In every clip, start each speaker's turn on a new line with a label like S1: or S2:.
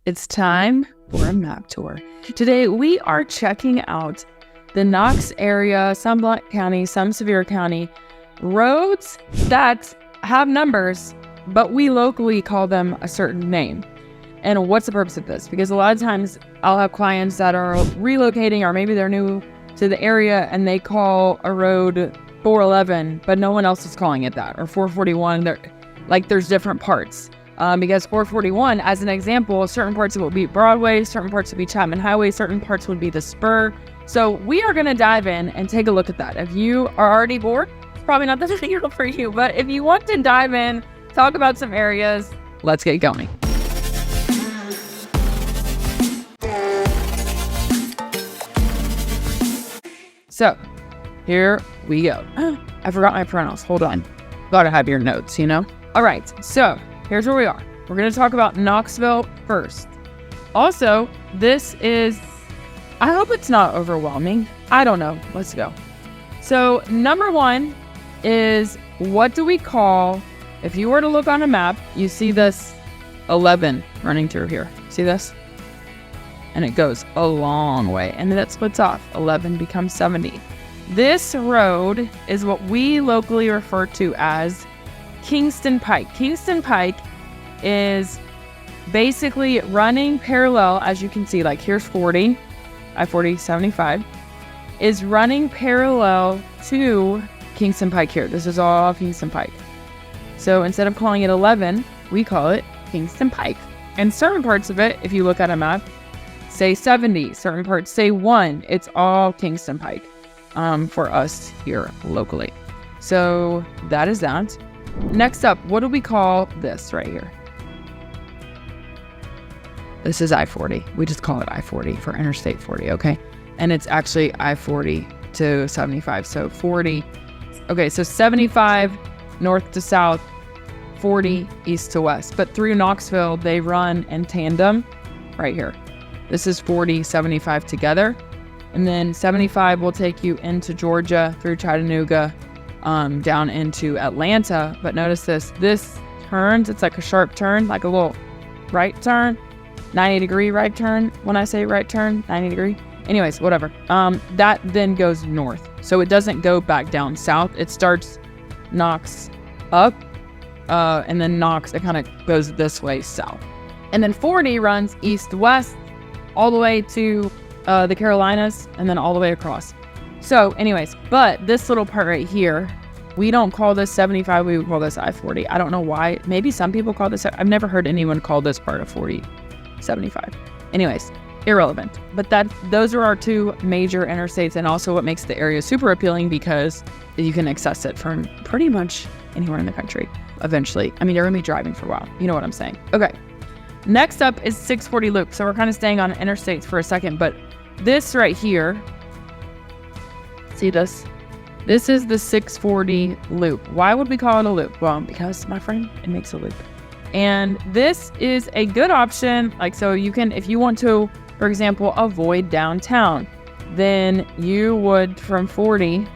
S1: It's time for a map tour. Today we are checking out the Knox area, some Blount County, some Sevier County roads that have numbers, but we locally call them a certain name. And what's the purpose of this? Because a lot of times I'll have clients that are relocating, or maybe they're new to the area and they call a road 411, but no one else is calling it that, or 441. There's different parts. Because 441, as an example, certain parts will be Broadway, certain parts will be Chapman Highway, certain parts would be the Spur. So we are going to dive in and take a look at that. If you are already bored, it's probably not the video for you, but if you want to dive in, talk about some areas, let's get going. So here we go. I forgot my pronouns. Hold on. Gotta have your notes, you know? All right. So here's where we are. We're going to talk about Knoxville first. Also, this is, I hope it's not overwhelming. I don't know. Let's go. So number one is, what do we call, if you were to look on a map, you see this 11 running through here. See this? And it goes a long way. And then it splits off. 11 becomes 70. This road is what we locally refer to as Kingston Pike. Kingston Pike is basically running parallel, as you can see, like here's 40, I-40, 75, is running parallel to Kingston Pike here. This is all Kingston Pike. So instead of calling it 11, we call it Kingston Pike. And certain parts of it, if you look at a map, say 70, certain parts say 1. It's all Kingston Pike for us here locally. So that is that. Next up, what do we call this right here? This is I-40. We just call it I-40 for Interstate 40, okay? And it's actually I-40 to 75, so 40. Okay, so 75 north to south, 40 east to west. But through Knoxville, they run in tandem right here. This is 40, 75 together. And then 75 will take you into Georgia through Chattanooga, down into Atlanta. But notice this turns, it's like a sharp turn, like a little right turn, 90-degree right turn. When I say right turn, 90 degree. Anyways, whatever. That then goes north. So it doesn't go back down south. It starts Knox up, and then Knox, it kind of goes this way south. And then 40 runs east-west all the way to the Carolinas, and then all the way across. So anyways, but this little part right here, we don't call this 75, we would call this I-40. I don't know why. Maybe some people call this, I've never heard anyone call this part of 40, 75. Anyways, irrelevant. But those are our two major interstates, and also what makes the area super appealing because you can access it from pretty much anywhere in the country eventually. I mean, you're gonna be driving for a while. You know what I'm saying? Okay. Next up is 640 loop. So we're kind of staying on interstates for a second, but this right here, see this? This is the 640 loop. Why would we call it a loop? Well, because, my friend, it makes a loop. And this is a good option. Like, so you can, if you want to, for example, avoid downtown, then you would, from 40,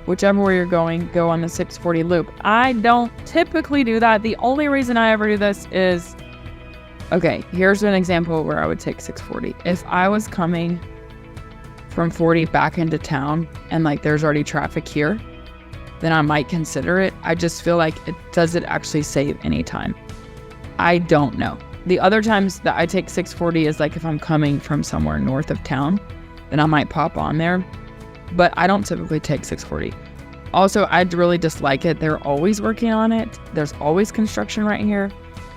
S1: whichever way you're going, go on the 640 loop. I don't typically do that. The only reason I ever do this is, okay, here's an example where I would take 640. If I was coming from 40 back into town and like there's already traffic here, then I might consider it. I just feel like does it actually save any time? I don't know. The other times that I take 640 is like if I'm coming from somewhere north of town, then I might pop on there, but I don't typically take 640. Also, I really dislike it. They're always working on it. There's always construction right here.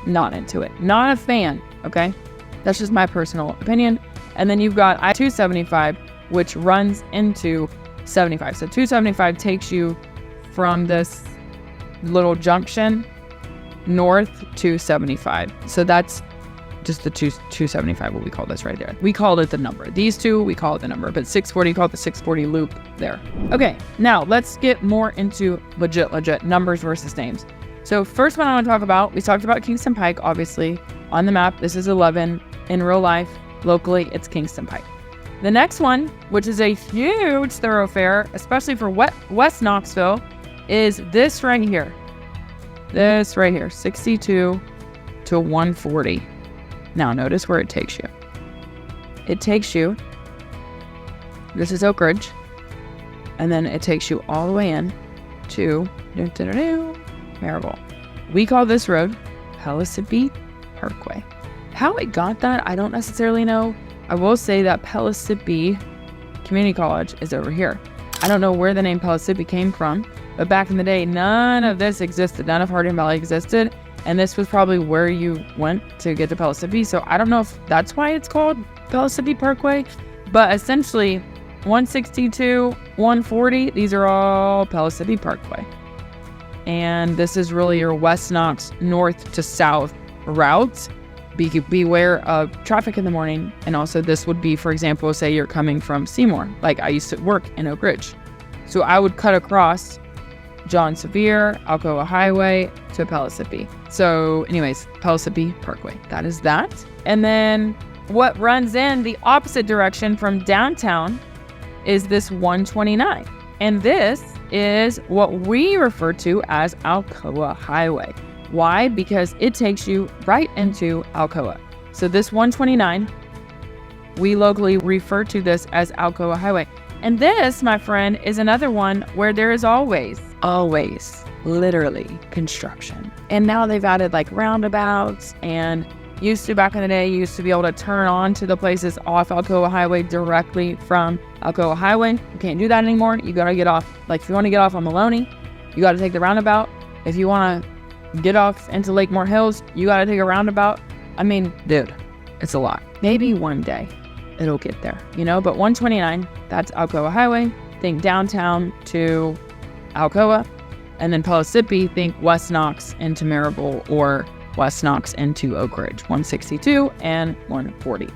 S1: Not into it. Not a fan, okay? That's just my personal opinion. And then you've got I-275, which runs into 75. So 275 takes you from this little junction north to 75. So that's just the 275, what we call this right there. We called it the number. These two, we call it the number, but 640, call it the 640 loop there. Okay, now let's get more into legit numbers versus names. So first one I want to talk about, we talked about Kingston Pike, obviously. On the map, this is 11. In real life, locally, it's Kingston Pike. The next one, which is a huge thoroughfare, especially for West Knoxville, is this right here. This right here, 62 to 140. Now notice where it takes you. It takes you, this is Oak Ridge, and then it takes you all the way in to Marable. We call this road Pellissippi Parkway. How it got that, I don't necessarily know. I will say that Pellissippi Community College is over here. I don't know where the name Pellissippi came from, but back in the day, none of this existed. None of Hardin Valley existed. And this was probably where you went to get to Pellissippi. So I don't know if that's why it's called Pellissippi Parkway, but essentially 162, 140, these are all Pellissippi Parkway. And this is really your West Knox north to south routes. Beware of traffic in the morning. And also this would be, for example, say you're coming from Seymour. Like I used to work in Oak Ridge. So I would cut across John Sevier, Alcoa Highway to Pellissippi. So anyways, Pellissippi Parkway, that is that. And then what runs in the opposite direction from downtown is this 129. And this is what we refer to as Alcoa Highway. Why? Because it takes you right into Alcoa. So this 129, we locally refer to this as Alcoa Highway. And this, my friend, is another one where there is always, literally construction. And now they've added like roundabouts, and back in the day, you used to be able to turn on to the places off Alcoa Highway directly from Alcoa Highway. You can't do that anymore. You got to get off. Like if you want to get off on Maloney, you got to take the roundabout. If you want to get off into Lakemore Hills, you got to take a roundabout. I mean, dude, it's a lot. Maybe one day it'll get there, but 129, that's Alcoa Highway. Think downtown to Alcoa, and then Pellissippi, think West Knox into Marable or West Knox into Oak Ridge, 162 and 140.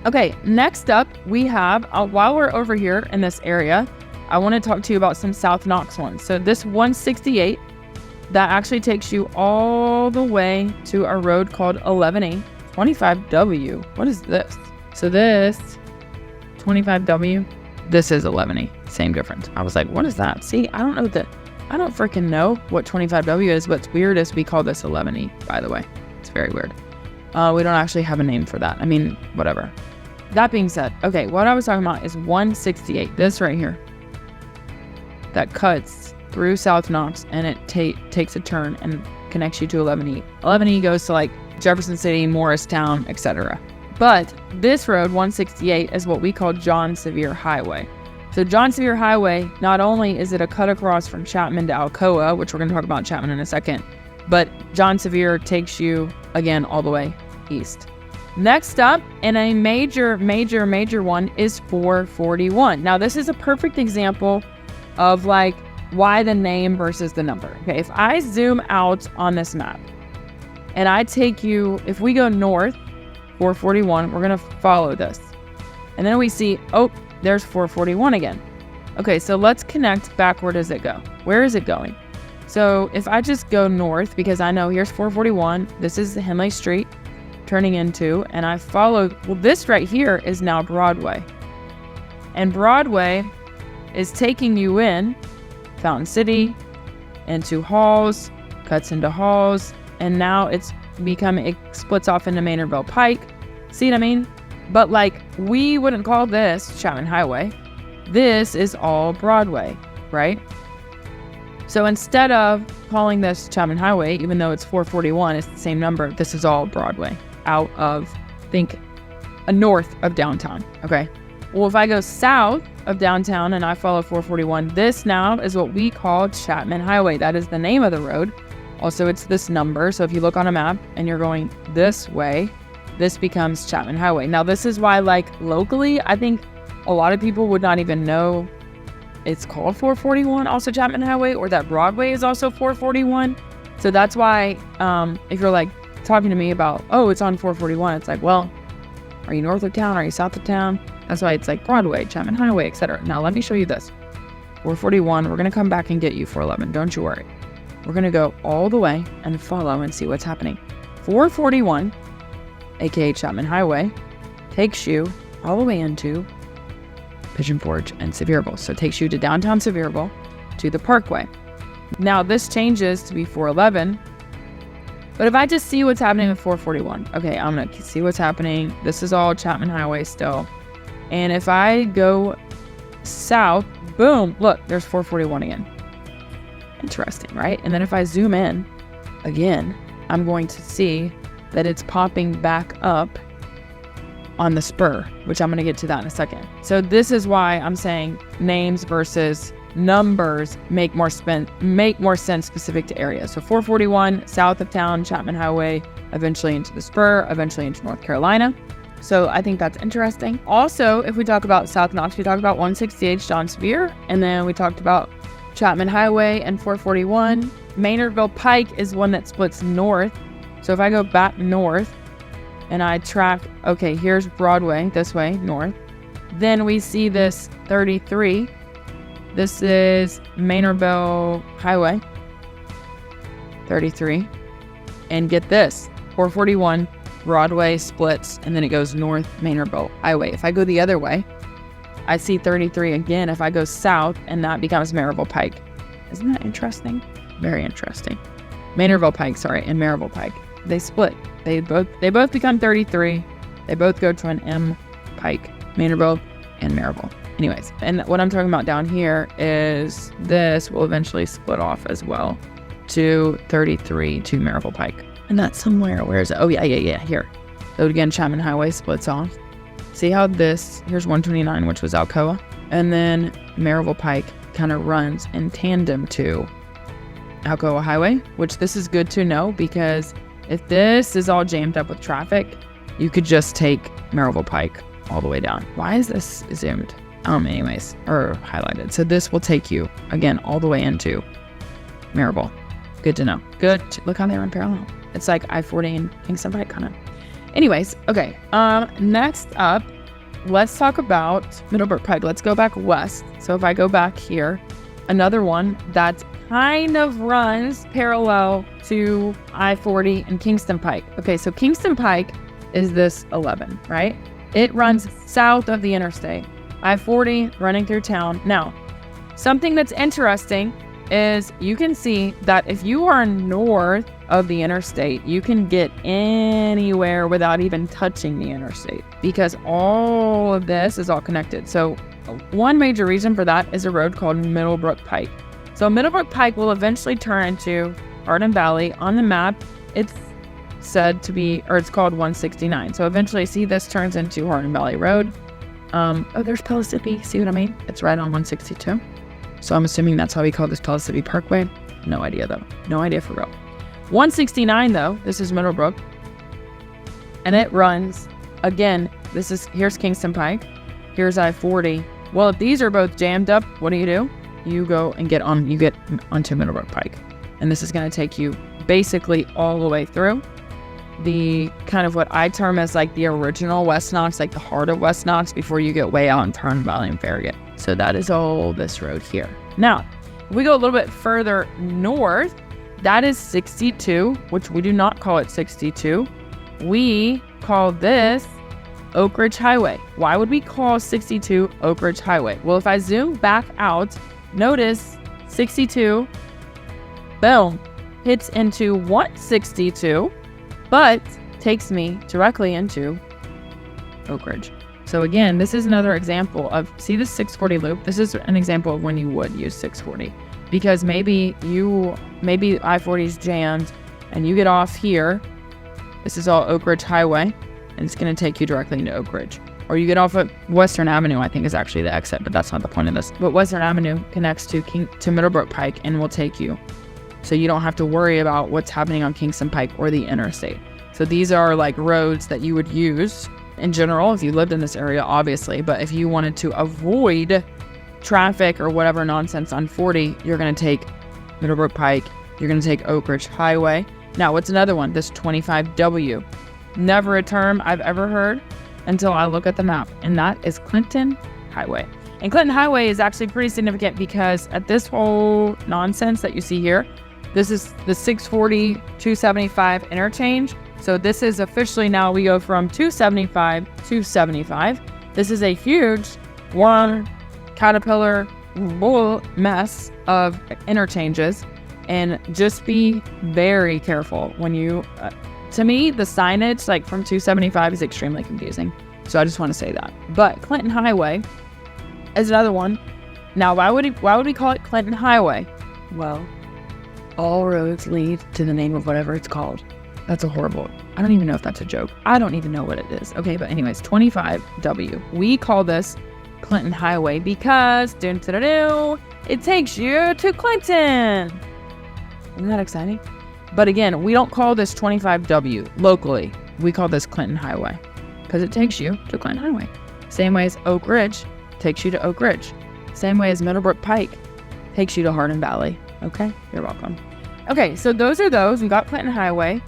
S1: Okay, next up we have, while we're over here in this area, I want to talk to you about some South Knox ones. So this 168, that actually takes you all the way to a road called 11A, 25W. What is this? So this 25W, this is 11A, same difference. I was like, what is that? See, I don't freaking know what 25W is. What's weird is we call this 11E, by the way. It's very weird. We don't actually have a name for that. I mean, whatever. That being said, okay, what I was talking about is 168, this right here, that cuts through South Knox, and it takes a turn and connects you to 11E. 11E goes to like Jefferson City, Morristown, etc. But this road, 168, is what we call John Sevier Highway. So John Sevier Highway, not only is it a cut across from Chapman to Alcoa, which we're going to talk about Chapman in a second, but John Sevier takes you, again, all the way east. Next up, and a major one, is 441. Now, this is a perfect example of like why the name versus the number. Okay, if I zoom out on this map and I take you, if we go north, 441, we're going to follow this. And then we see, oh, there's 441 again. Okay, so let's connect back. Where does it go? Where is it going? So if I just go north, because I know here's 441, this is the Henley Street turning into, and I follow, well, this right here is now Broadway. And Broadway is taking you in Fountain City, into Halls, cuts into Halls, and now it splits off into Maynardville Pike. See what I mean? But like, we wouldn't call this Chapman Highway. This is all Broadway, right? So instead of calling this Chapman Highway, even though it's 441, it's the same number, this is all Broadway out of, think, north of downtown, okay? Well, if I go south of downtown and I follow 441, this now is what we call Chapman Highway. That is the name of the road. Also, it's this number. So if you look on a map and you're going this way, this becomes Chapman Highway. Now, this is why, like, locally, I think a lot of people would not even know it's called 441, also Chapman Highway, or that Broadway is also 441. So that's why if you're like talking to me about, oh, it's on 441, it's like, well, are you north of town? Are you south of town? That's why it's like Broadway, Chapman Highway, etc. Now, let me show you this. 441, we're going to come back and get you 411. Don't you worry. We're going to go all the way and follow and see what's happening. 441, aka Chapman Highway, takes you all the way into Pigeon Forge and Sevierville. So it takes you to downtown Sevierville to the Parkway. Now, this changes to be 411 But if I just see what's happening with 441, okay, I'm going to see what's happening. This is all Chapman Highway still. And if I go south, boom, look, there's 441 again. Interesting, right? And then if I zoom in again, I'm going to see that it's popping back up on the spur, which I'm going to get to that in a second. So this is why I'm saying names versus numbers make more sense specific to areas. So 441 south of town, Chapman Highway, eventually into the spur, eventually into North Carolina. So I think that's interesting. Also, if we talk about South Knox, we talk about 168 John Sevier, and then we talked about Chapman Highway and 441. Maynardville Pike is one that splits north. So if I go back north and I track, okay, here's Broadway, this way, north. Then we see this 33. This is Maynardville Highway, 33. And get this, 441, Broadway splits, and then it goes north Maynardville Highway. If I go the other way, I see 33 again. If I go south, and that becomes Maryville Pike. Isn't that interesting? Very interesting. Maynardville Pike, and Maryville Pike. They split. They both become 33. They both go to an M Pike, Maynardville and Maryville. Anyways, and what I'm talking about down here is this will eventually split off as well to 33 to Maryville Pike. And that's somewhere, where is it? Oh, yeah, here. So again, Chapman Highway splits off. See how here's 129, which was Alcoa. And then Maryville Pike kind of runs in tandem to Alcoa Highway, which this is good to know because if this is all jammed up with traffic, you could just take Maryville Pike all the way down. Why is this zoomed? Anyways, or highlighted. So this will take you, again, all the way into Maryville. Good to know. Good. Look how they run parallel. It's like I-40 and Kingston Pike kind of. Anyways, okay. Next up, let's talk about Middlebrook Pike. Let's go back west. So if I go back here, another one that kind of runs parallel to I-40 and Kingston Pike. Okay, so Kingston Pike is this 11, right? It runs south of the interstate. I-40 running through town. Now, something that's interesting is you can see that if you are north of the interstate, you can get anywhere without even touching the interstate because all of this is all connected. So one major reason for that is a road called Middlebrook Pike. So Middlebrook Pike will eventually turn into Hardin Valley. On the map, it's said to be, or it's called 169. So eventually, see, this turns into Hardin Valley Road. Oh, there's Pellissippi. See what I mean? It's right on 162. So I'm assuming that's how we call this Pellissippi Parkway. No idea, though. No idea for real. 169, though, this is Middlebrook. And it runs, again, here's Kingston Pike. Here's I-40. Well, if these are both jammed up, what do? You go and get onto Middlebrook Pike. And this is going to take you basically all the way through the kind of what I term as like the original West Knox, like the heart of West Knox before you get way out in Hardin Valley and Farragut. So that is all this road here. Now, if we go a little bit further north, that is 62, which we do not call it 62. We call this Oak Ridge Highway. Why would we call 62 Oak Ridge Highway? Well, if I zoom back out, notice 62, boom, hits into 162, but takes me directly into Oak Ridge. So again, this is another example of, see this 640 loop? This is an example of when you would use 640 because maybe I-40 is jammed and you get off here. This is all Oak Ridge Highway and it's going to take you directly into Oak Ridge. Or you get off at Western Avenue, I think is actually the exit, but that's not the point of this. But Western Avenue connects to Middlebrook Pike and will take you. So you don't have to worry about what's happening on Kingston Pike or the interstate. So these are like roads that you would use in general if you lived in this area, obviously. But if you wanted to avoid traffic or whatever nonsense on 40, you're going to take Middlebrook Pike. You're going to take Oak Ridge Highway. Now, what's another one? This 25W. Never a term I've ever heard until I look at the map, and that is Clinton Highway. And Clinton Highway is actually pretty significant because at this whole nonsense that you see here, this is the 640, 275 interchange. So this is officially now we go from 275 to 75. This is a huge one caterpillar bull mess of interchanges. And just be very careful when you, to me, the signage like from 275 is extremely confusing. So I just want to say that. But Clinton Highway is another one. Now, why would we call it Clinton Highway? Well, all roads lead to the name of whatever it's called. That's a horrible, I don't even know if that's a joke. I don't even know what it is. Okay, but anyways, 25W. We call this Clinton Highway because it takes you to Clinton. Isn't that exciting? But again, we don't call this 25W locally. We call this Clinton Highway because it takes you to Clinton Highway. Same way as Oak Ridge takes you to Oak Ridge. Same way as Middlebrook Pike takes you to Hardin Valley. Okay, you're welcome. Okay, so those are those. We got Clinton Highway.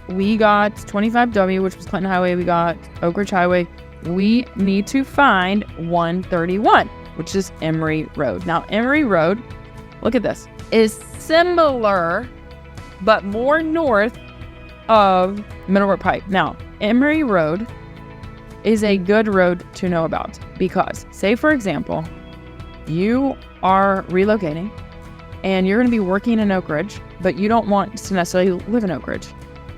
S1: We got 25W, which was Clinton Highway. We got Oak Ridge Highway. We need to find 131, which is Emory Road. Now, Emory Road, look at this, is similar, but more north of Middlebrook Pike. Now, Emory Road is a good road to know about because, say for example, you are relocating and you're going to be working in Oak Ridge, but you don't want to necessarily live in Oak Ridge.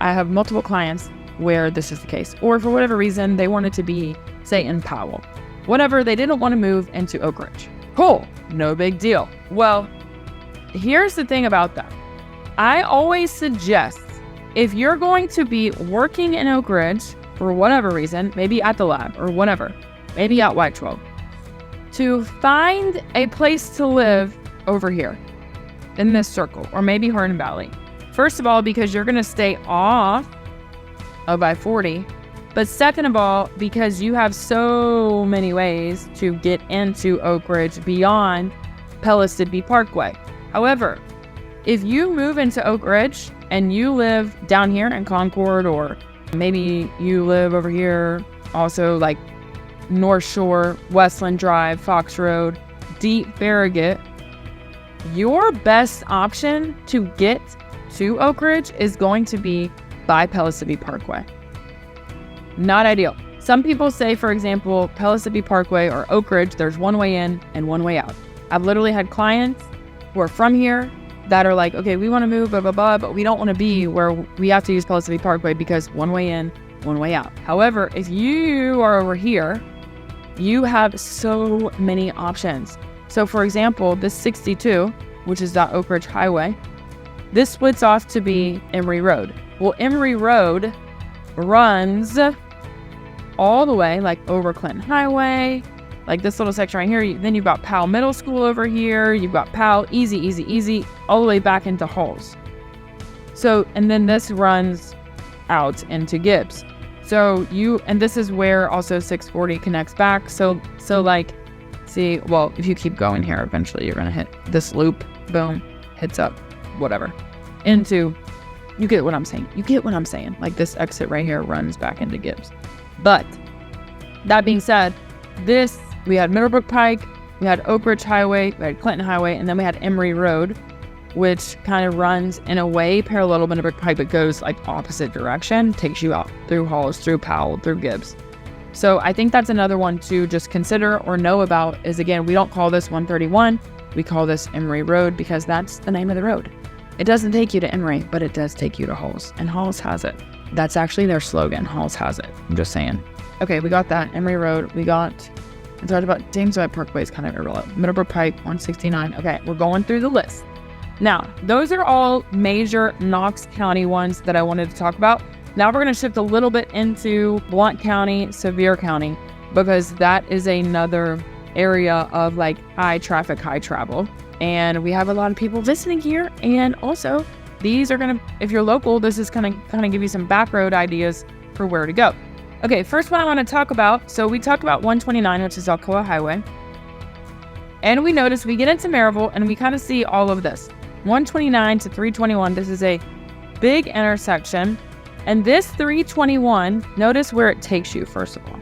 S1: I have multiple clients where this is the case, or for whatever reason, they wanted to be, say, in Powell. Whatever, they didn't want to move into Oak Ridge. Cool, no big deal. Well, here's the thing about that. I always suggest if you're going to be working in Oak Ridge for whatever reason, maybe at the lab or whatever, maybe at White 12, to find a place to live over here in this circle, or maybe Hardin Valley. First of all, because you're going to stay off of I-40, but second of all, because you have so many ways to get into Oak Ridge beyond Pellissippi Parkway. However, if you move into Oak Ridge and you live down here in Concord, or maybe you live over here, also like North Shore, Westland Drive, Fox Road, Deep Farragut, your best option to get to Oak Ridge is going to be by Pellissippi Parkway. Not ideal. Some people say, for example, Pellissippi Parkway or Oak Ridge, there's one way in and one way out. I've literally had clients who are from here that are like, okay, we want to move, blah, blah, blah, but we don't want to be where we have to use Pellissippi Parkway because one way in, one way out. However, if you are over here, you have so many options. So for example, this 62, which is that Oak Ridge Highway, this splits off to be Emory Road. Well, Emory Road runs all the way, like over Clinton Highway, like this little section right here. Then you've got Powell Middle School over here. You've got Powell, easy, all the way back into Halls. So, and then this runs out into Gibbs. So and this is where also 640 connects back. So like, see, well, if you keep going here, eventually you're going to hit this loop, boom, hits up, whatever, into, you get what I'm saying. You get what I'm saying. Like this exit right here runs back into Gibbs. But that being said, we had Middlebrook Pike, we had Oak Ridge Highway, we had Clinton Highway, and then we had Emory Road, which kind of runs in a way parallel to Middlebrook Pike, but goes like opposite direction, takes you out through Halls, through Powell, through Gibbs. So I think that's another one to just consider or know about is, again, we don't call this 131, we call this Emory Road because that's the name of the road. It doesn't take you to Emory, but it does take you to Halls, and Halls has it. That's actually their slogan, Halls has it. I'm just saying. Okay, we got that, Emory Road. We talked about James White Parkway is kind of irrelevant. Middlebrook Pike, 169. Okay, we're going through the list. Now, those are all major Knox County ones that I wanted to talk about. Now we're going to shift a little bit into Blount County, Sevier County, because that is another area of like high traffic, high travel. And we have a lot of people visiting here. And also, these are going to, if you're local, this is going to kind of give you some back road ideas for where to go. Okay, first one I want to talk about. So we talked about 129, which is Alcoa Highway. And we notice we get into Maryville and we kind of see all of this. 129 to 321, this is a big intersection. And this 321, notice where it takes you, first of all.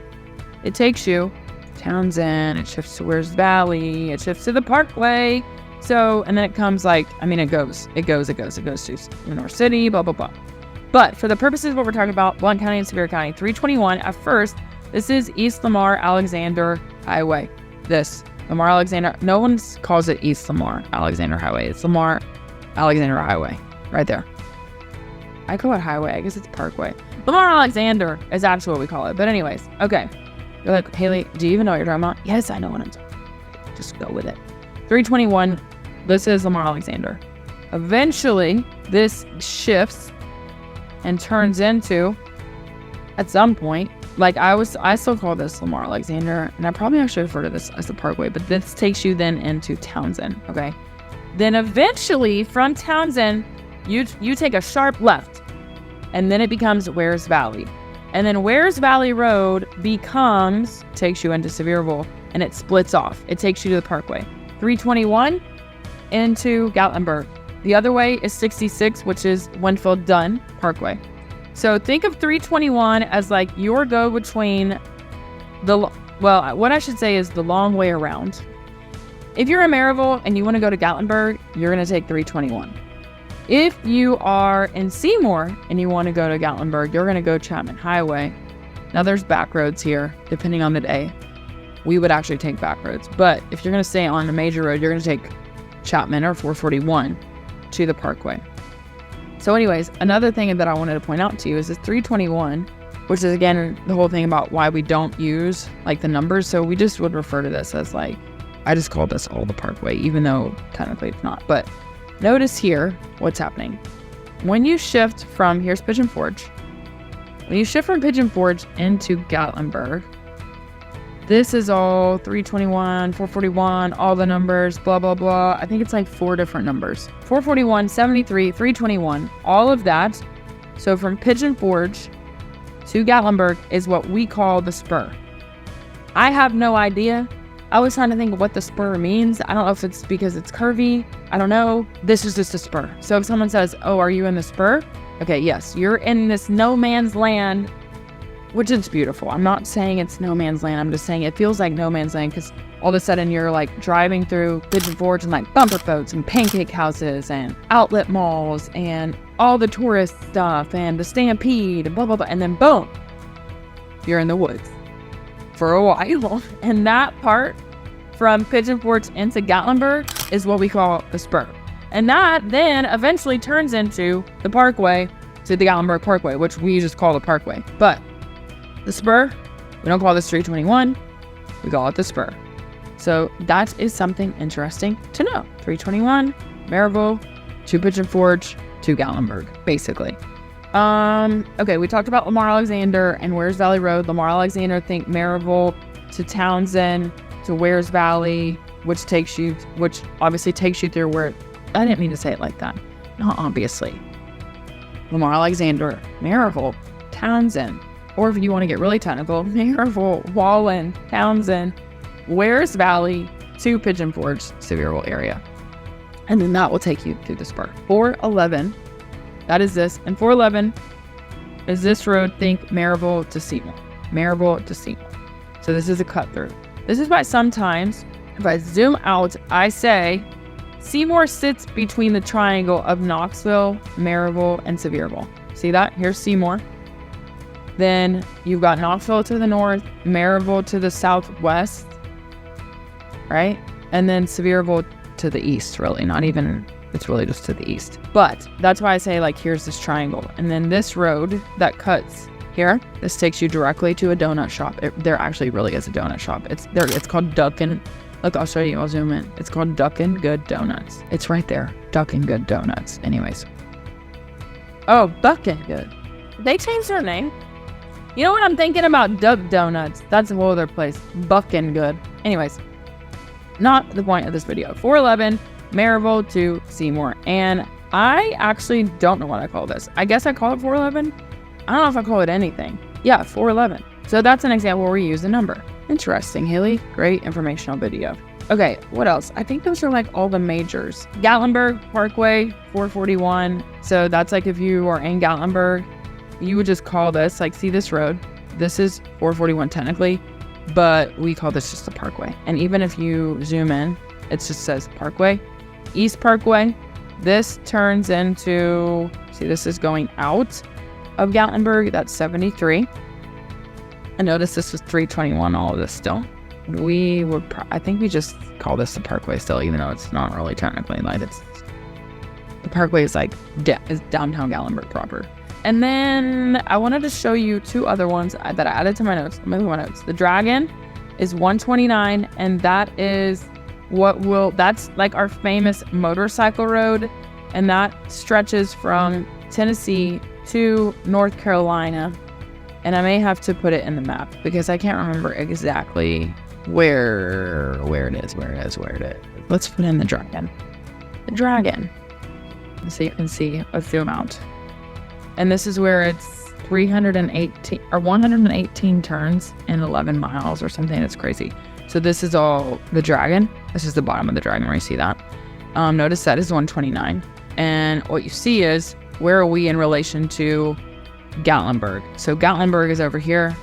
S1: It takes you Townsend, it shifts to Weirs Valley, it shifts to the Parkway. So, and then it comes like, I mean, it goes to North City, blah, blah, blah. But for the purposes of what we're talking about, Blount County and Sevier County, 321, at first, this is East Lamar Alexander Highway. This, Lamar Alexander, no one calls it East Lamar Alexander Highway. It's Lamar Alexander Highway, right there. I call it highway. I guess it's parkway. Lamar Alexander is actually what we call it. But anyways, okay. You're like, Haley, do you even know what you're talking about? Yes, I know what I'm talking about. Just go with it. 321, this is Lamar Alexander. Eventually, this shifts and turns into, at some point, like I still call this Lamar Alexander, and I probably actually refer to this as the Parkway, but this takes you then into Townsend, okay? Then eventually, from Townsend, you take a sharp left, and then it becomes Wares Valley. And then Wares Valley Road takes you into Sevierville, and it splits off. It takes you to the Parkway. 321 into Gatlinburg. The other way is 66, which is Winfield Dunn Parkway. So think of 321 as like your go-between what I should say is the long way around. If you're in Maryville and you want to go to Gatlinburg, you're going to take 321. If you are in Seymour and you want to go to Gatlinburg, you're going to go Chapman Highway. Now there's back roads here, depending on the day. We would actually take back roads. But if you're going to stay on a major road, you're going to take Chapman or 441 to the Parkway. So anyways, another thing that I wanted to point out to you is this 321, which is again, the whole thing about why we don't use like the numbers. So we just would refer to this as like, I just call this all the Parkway, even though technically it's not. But notice here what's happening. When you shift from, here's Pigeon Forge. When you shift from Pigeon Forge into Gatlinburg, this is all 321, 441, all the numbers, blah, blah, blah. I think it's like 4 different numbers. 441, 73, 321, all of that. So from Pigeon Forge to Gatlinburg is what we call the spur. I have no idea. I was trying to think of what the spur means. I don't know if it's because it's curvy. I don't know. This is just a spur. So if someone says, oh, are you in the spur? Okay, yes, you're in this no man's land, which is beautiful. I'm not saying it's no man's land. I'm just saying it feels like no man's land because all of a sudden you're like driving through Pigeon Forge and like bumper boats and pancake houses and outlet malls and all the tourist stuff and the Stampede and blah, blah, blah. And then boom, you're in the woods for a while. And that part from Pigeon Forge into Gatlinburg is what we call the spur. And that then eventually turns into the Parkway to the Gatlinburg Parkway, which we just call the Parkway. But the spur, we don't call this 321, we call it the spur. So that is something interesting to know. 321, Maryville, to Pigeon Forge, to Gatlinburg, basically. Okay, we talked about Lamar Alexander and Wares Valley Road. Lamar Alexander, think Maryville to Townsend to Wares Valley, which obviously takes you through where, I didn't mean to say it like that. Not obviously. Lamar Alexander, Maryville, Townsend, or if you want to get really technical, Maryville, Wallen, Townsend, Wares Valley to Pigeon Forge, Sevierville area. And then that will take you through the spur. 411, that is this. And 411 is this road, think Maryville to Seymour. Maryville to Seymour. So this is a cut through. This is why sometimes, if I zoom out, I say Seymour sits between the triangle of Knoxville, Maryville, and Sevierville. See that? Here's Seymour. Then you've got Knoxville to the north, Maryville to the southwest, right? And then Sevierville to the east, really. Not even, it's really just to the east. But that's why I say, like, here's this triangle. And then this road that cuts here, this takes you directly to a donut shop. There actually really is a donut shop. It's called Duckin'. Look, I'll show you. I'll zoom in. It's called Duckin' Good Donuts. It's right there. Duckin' Good Donuts. Anyways. Oh, Buckin' Good. They changed their name. You know what I'm thinking about? Duck Donuts. That's a whole other place. Buckin' Good. Anyways, not the point of this video. 411, Maryville to Seymour. And I actually don't know what I call this. I guess I call it 411. I don't know if I call it anything. Yeah, 411. So that's an example where we use a number. Interesting, Haley. Great informational video. Okay, what else? I think those are like all the majors. Gatlinburg Parkway, 441. So that's like if you are in Gatlinburg, you would just call this, like, see this road? This is 441 technically, but we call this just the Parkway. And even if you zoom in, it just says Parkway. East Parkway, this turns into, see, this is going out of Gatlinburg, that's 73. And notice this was 321, all of this still. We would, I think we just call this the Parkway still, even though it's not really technically like it's the Parkway is like is downtown Gatlinburg proper. And then I wanted to show you two other ones that I added to my notes. The Dragon is 129, and that is that's like our famous motorcycle road, and that stretches from Tennessee to North Carolina. And I may have to put it in the map because I can't remember exactly where it is. Let's put in the Dragon. The Dragon. So you can see a zoom out. And this is where it's 318 or 118 turns in 11 miles or something. It's crazy. So this is all the Dragon. This is the bottom of the Dragon where you see that. Notice that is 129. And what you see is, where are we in relation to Gatlinburg? So Gatlinburg is over here.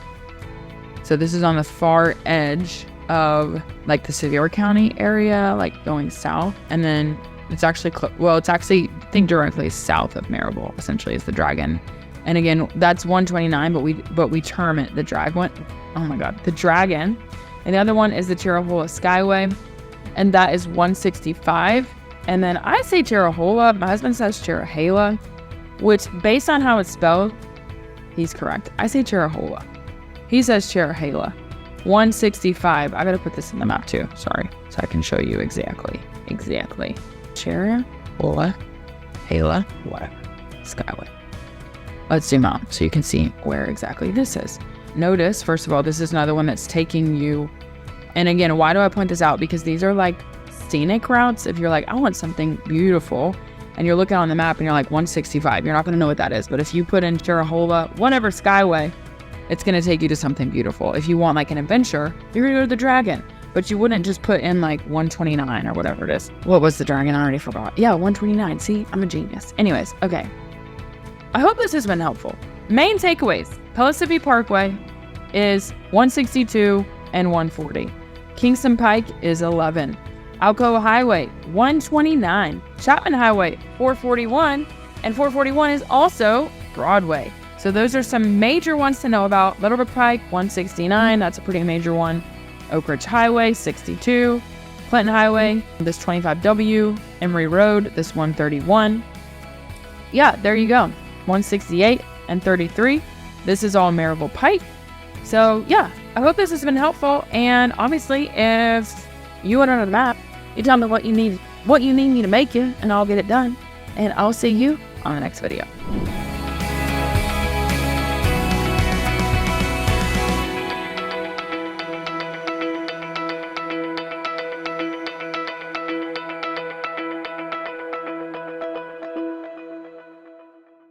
S1: So this is on the far edge of like the Sevier County area, like going south. And then it's actually, I think directly south of Marable, essentially, is the Dragon. And again, that's 129, but we term it the Dragon. Oh my God, the Dragon. And the other one is the Terrahola Skyway, and that is 165. And then I say Terrahola, my husband says Terrahala, which based on how it's spelled, he's correct. I say Terrahola. He says Terrahala. 165. I gotta put this in the map too. Sorry, so I can show you exactly. Terrahola, Hala, whatever. Skyway. Let's zoom out so you can see where exactly this is. Notice, first of all, this is another one that's taking you. And again, why do I point this out? Because these are like scenic routes. If you're like, I want something beautiful, and you're looking on the map and you're like 165, you're not going to know what that is. But if you put in Terrahola, whatever Skyway, it's going to take you to something beautiful. If you want like an adventure, you're going to go to the Dragon. But you wouldn't just put in like 129 or whatever it is. What was the Dragon? I already forgot. Yeah, 129. See, I'm a genius. Anyways, okay. I hope this has been helpful. Main takeaways. Pellissippi Parkway is 162 and 140. Kingston Pike is 11. Alcoa Highway, 129. Chapman Highway, 441. And 441 is also Broadway. So those are some major ones to know about. Little Brook Pike, 169. That's a pretty major one. Oak Ridge Highway, 62. Clinton Highway, this 25W. Emory Road, this 131. Yeah, there you go. 168 and 33. This is all Marable Pike. So yeah, I hope this has been helpful. And obviously, if you want to know the map, you tell me what you need me to make you, and I'll get it done. And I'll see you on the next video.